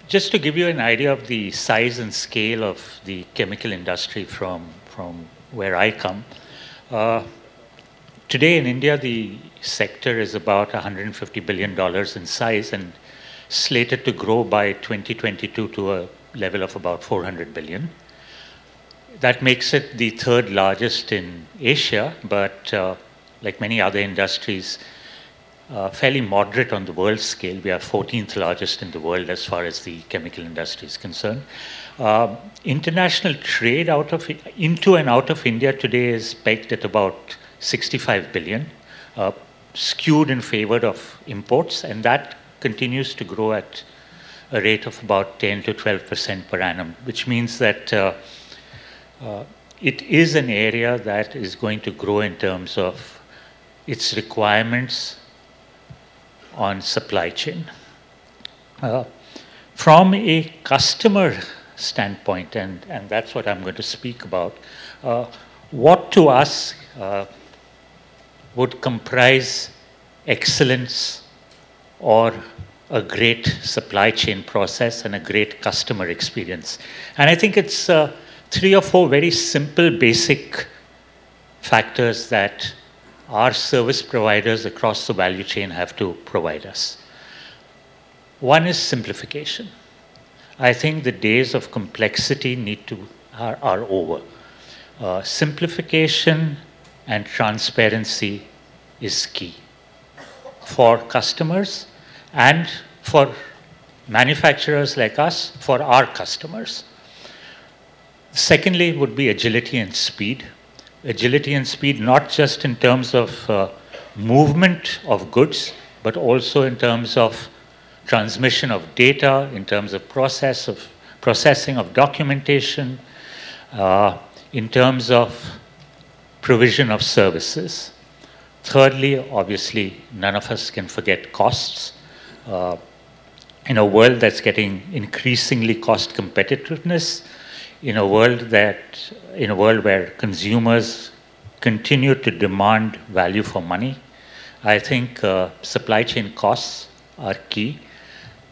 Just to give you an idea of the size and scale of the chemical industry from where I come, uh, today in India, the sector is about $150 billion in size and slated to grow by 2022 to a level of about 400 billion. That makes it the third largest in Asia, but like many other industries, fairly moderate on the world scale. We are 14th largest in the world as far as the chemical industry is concerned. International trade into and out of India today is pegged at about 65 billion, skewed in favor of imports, and that continues to grow at a rate of about 10 to 12% per annum, which means that it is an area that is going to grow in terms of its requirements on supply chain. From a customer standpoint, and that's what I'm going to speak about, what to us would comprise excellence or a great supply chain process and a great customer experience. And I think it's three or four very simple, basic factors that our service providers across the value chain have to provide us. One is simplification. I think the days of complexity are over. Simplification and transparency is key for customers and for manufacturers like us, for our customers. Secondly, would be agility and speed. Agility and speed, not just in terms of movement of goods, but also in terms of transmission of data, in terms of processing of documentation, in terms of provision of services. Thirdly, obviously, none of us can forget costs. In a world that's getting increasingly cost competitiveness, in a world where consumers continue to demand value for money, I think supply chain costs are key.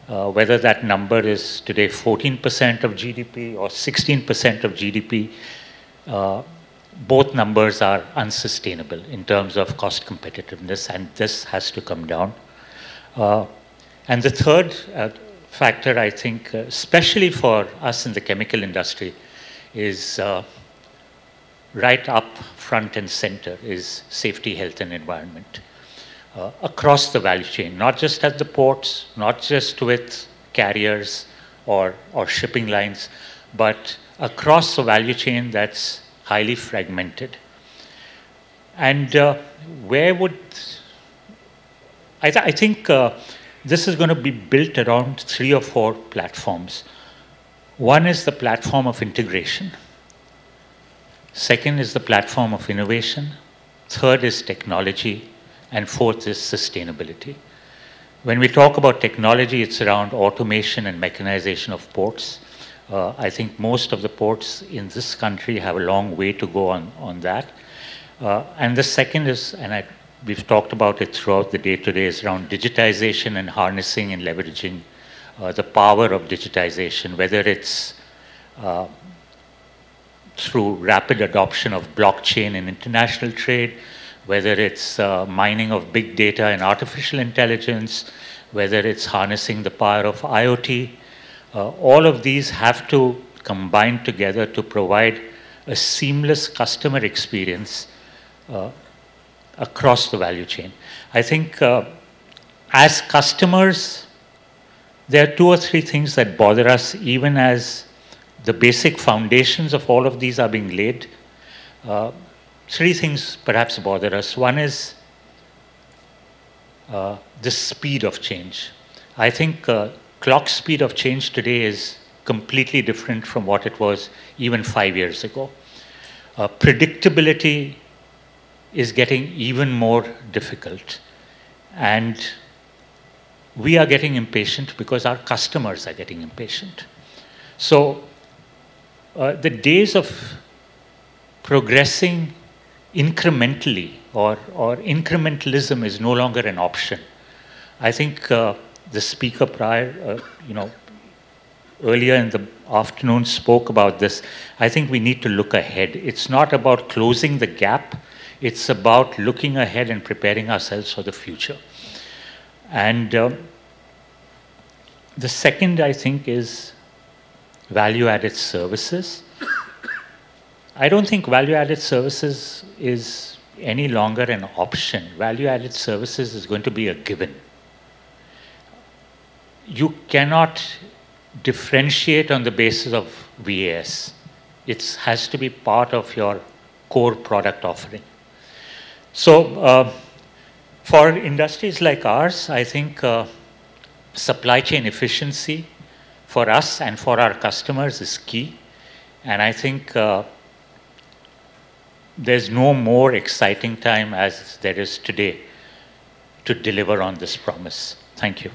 Whether that number is today 14% of GDP or 16% of GDP, both numbers are unsustainable in terms of cost competitiveness, and this has to come down. And the third factor, I think, especially for us in the chemical industry, is right up front and center is safety, health, and environment. Across the value chain, not just at the ports, not just with carriers or shipping lines, but across the value chain that's highly fragmented. And I think this is going to be built around 3 or 4 platforms. One is the platform of integration. Second is the platform of innovation. Third is technology. And fourth is sustainability. When we talk about technology, it's around automation and mechanization of ports. I think most of the ports in this country have a long way to go on that. And the second is, and we've talked about it throughout the day today, is around digitization and harnessing and leveraging the power of digitization, whether it's through rapid adoption of blockchain in international trade, whether it's mining of big data and artificial intelligence, whether it's harnessing the power of IoT. All of these have to combine together to provide a seamless customer experience across the value chain. I think as customers, there are 2 or 3 things that bother us, even as the basic foundations of all of these are being laid. 3 things perhaps bother us. One is the speed of change. I think clock speed of change today is completely different from what it was even 5 years ago. Predictability is getting even more difficult. And we are getting impatient because our customers are getting impatient. So the days of progressing incrementally or incrementalism is no longer an option. I think the speaker prior, earlier in the afternoon spoke about this. I think we need to look ahead. It's not about closing the gap. It's about looking ahead and preparing ourselves for the future. And the second, I think, is value-added services. I don't think value-added services is any longer an option. Value-added services is going to be a given. You cannot differentiate on the basis of VAS. It has to be part of your core product offering. So for industries like ours, I think supply chain efficiency for us and for our customers is key. And I think there's no more exciting time as there is today to deliver on this promise. Thank you.